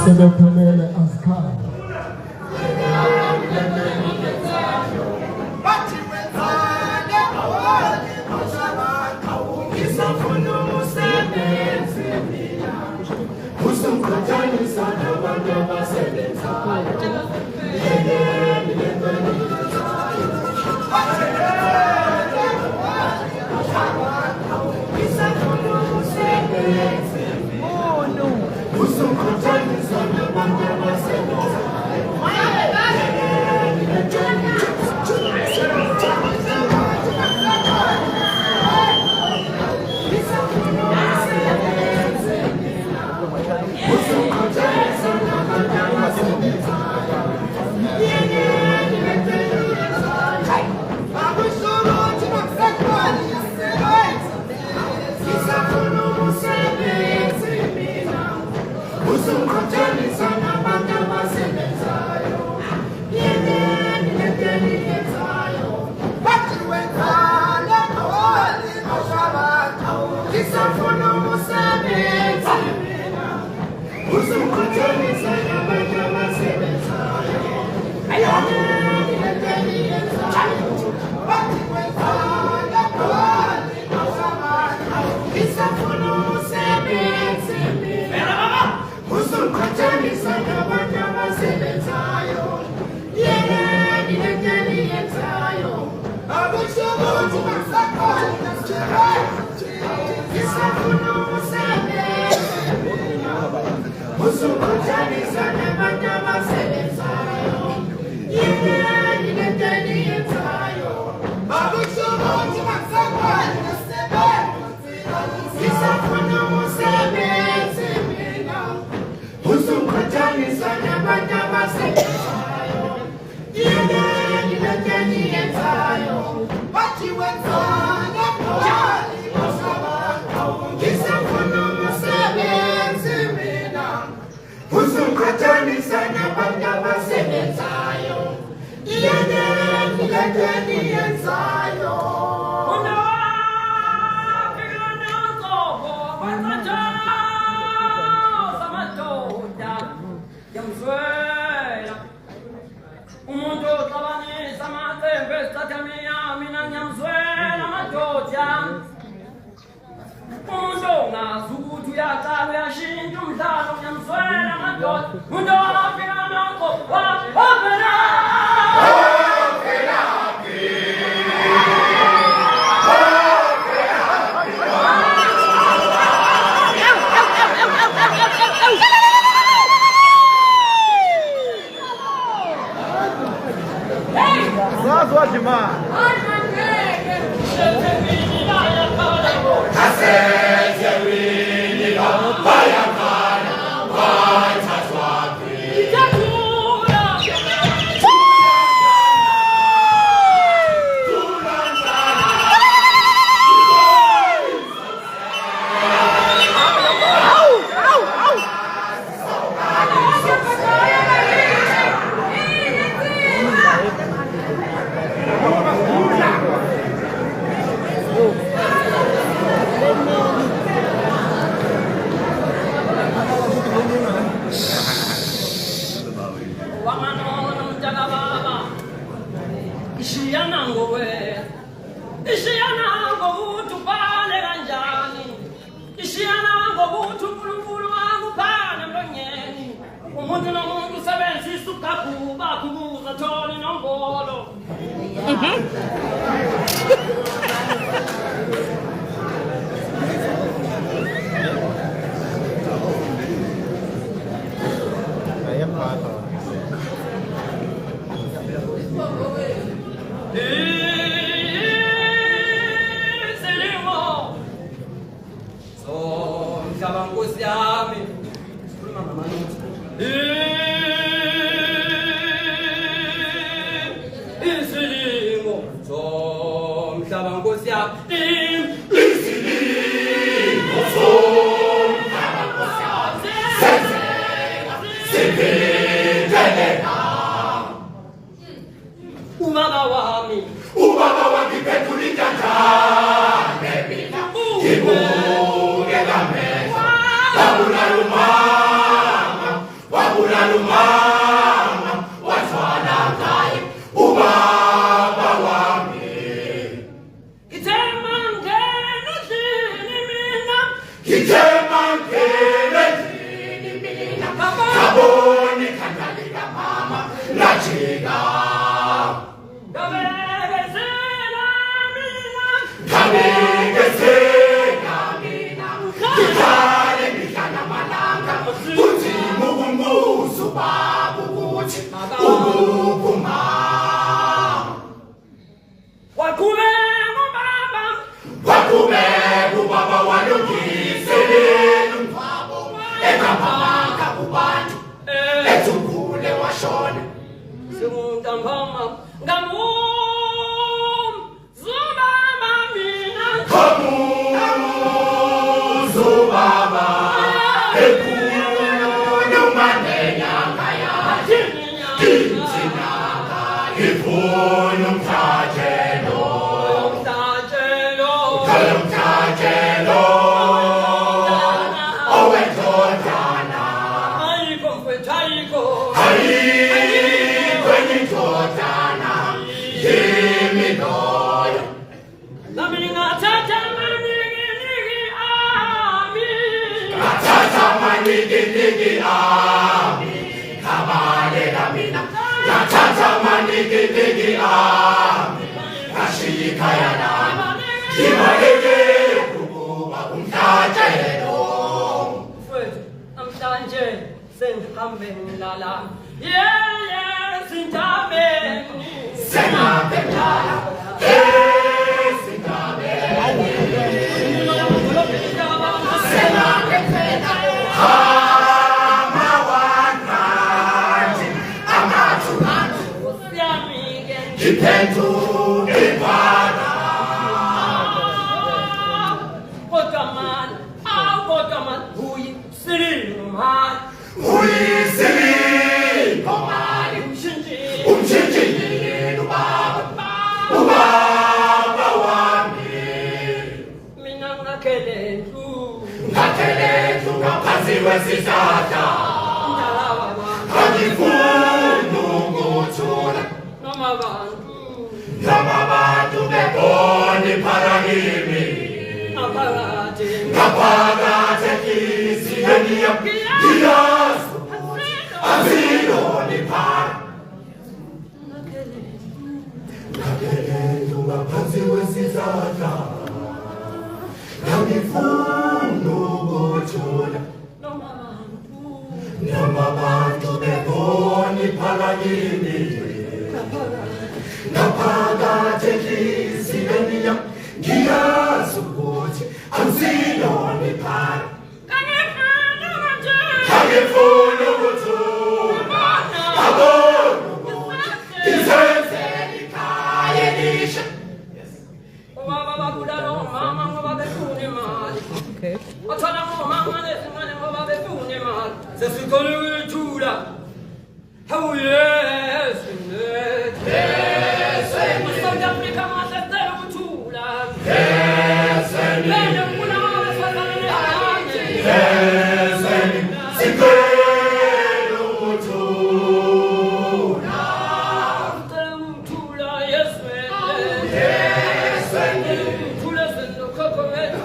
Sebephelele askari. Ubaba wakipetulika ndani kibuge la meza, kabula rumama Kachika Kabegezela mina Kitale mihlana malanga Uthi mubumbuzo babo ukuthi ukuphuma Wakume ubaba walungiselela umphabo Ekaphamaka kubantu Ethukule washona Singutambama ngamu Zubaba Ekulu manenya ya Tintinaka Ifunu mtajelo Mtajelo Owe totana Hai kwenye totana Jimi doyo Nigi ami kabale damina natata manigi ami kashikaya na jibaleke kuba umtajelo amtanje senhambelala yeah sintabeni senhambelala Ipentu ibada Kotaman Huyi Siri Komari Umshinji Ubaba wami Mina ngakeletu Ngaphansi wesithatha Angifuni ukuthula Namabantu beboni parangimi Ngaphakathi enhliziyweni yami Ngiyazi Aziloni phara Ngakeletu ngaphansi wesithatha Angifuni ukuthula Namabantu beboni parangimi Ngaphakathi enhliziyweni yami Ngiyazi ukuthi angiziloni phara Angifuni ukuthula Abona ukuthi ngizenzele ikhaya elisha Ubaba bakudala omama ngoba befuna imali Othola ngomama lesimane ngoba befuna imali Sesikhona ukuthula Oh yes South Africa must tell ukuthula Lena kuna Sicela ukuthula Ukuthula yes Ukuthula senokhokho wethu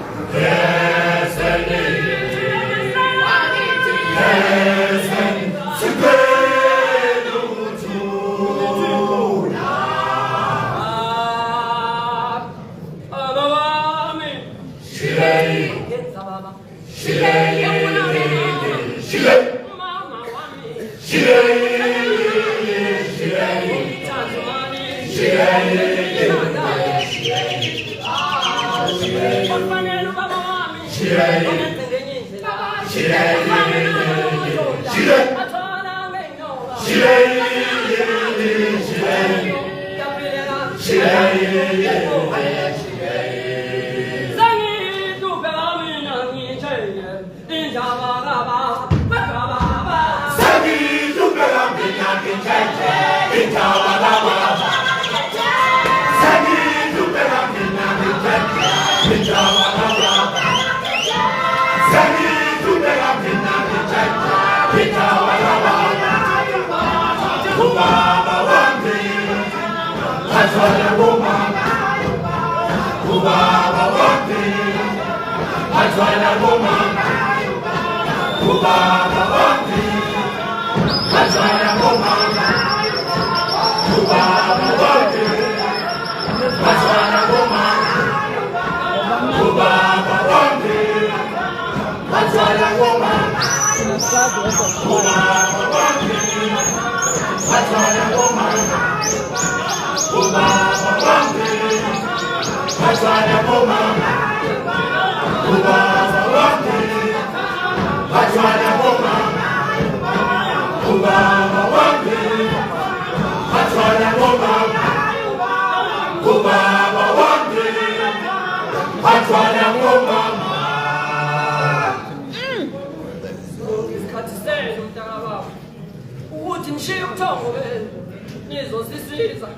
Ubaba ukuthi ngishiye ubuthongo benu nizosisiza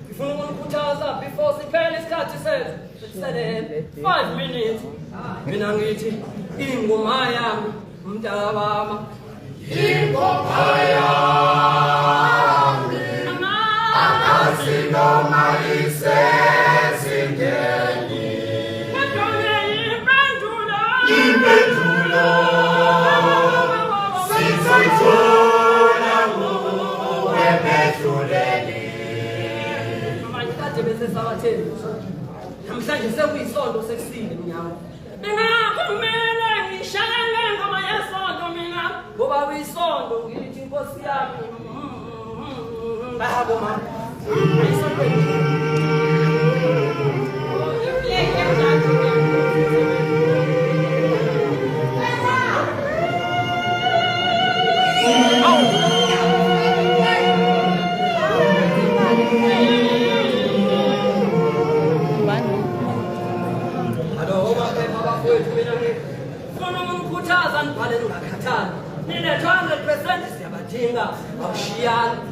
ngifuna ukukhuthaza before siphele isikhathi sethu sesele 5 minutes mina ngithi ingoma yami mntabama ingoma yami amazinoma isezingeni impendulo sizayithola kuwe bethuleni manje kade bese sabatheni namhlanje sekuyisonto sekusile mnyawo bengakumele ngishayele ngoma yesonto mina ngoba uyisonto ngithi inkosi yami babo mama isonto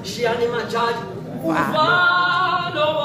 Shiyani majaji ufano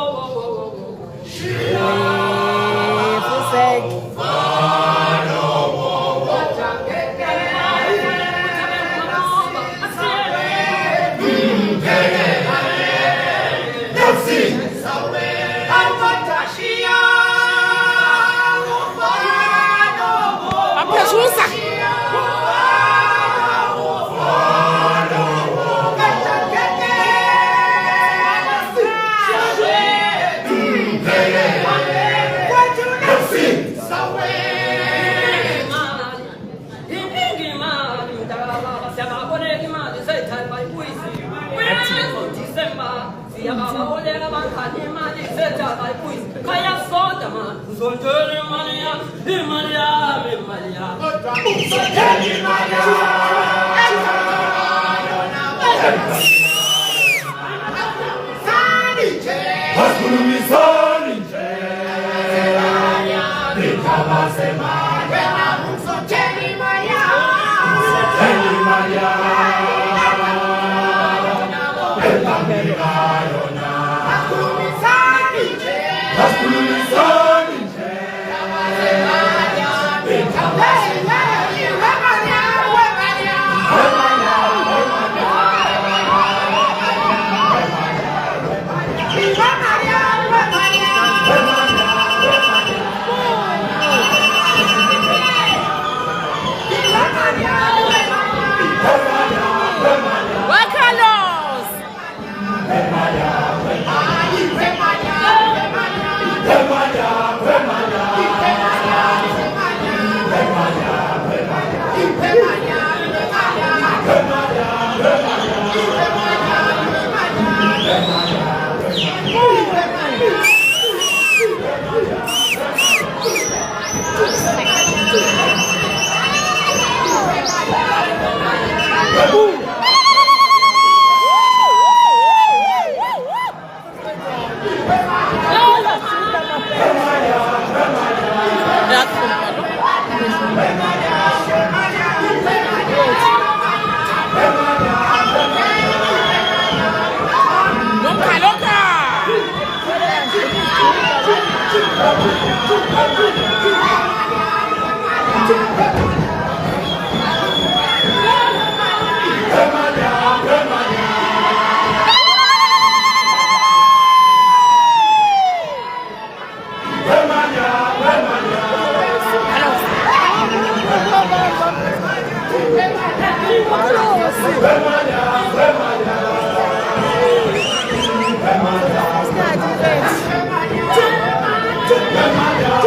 Bemanya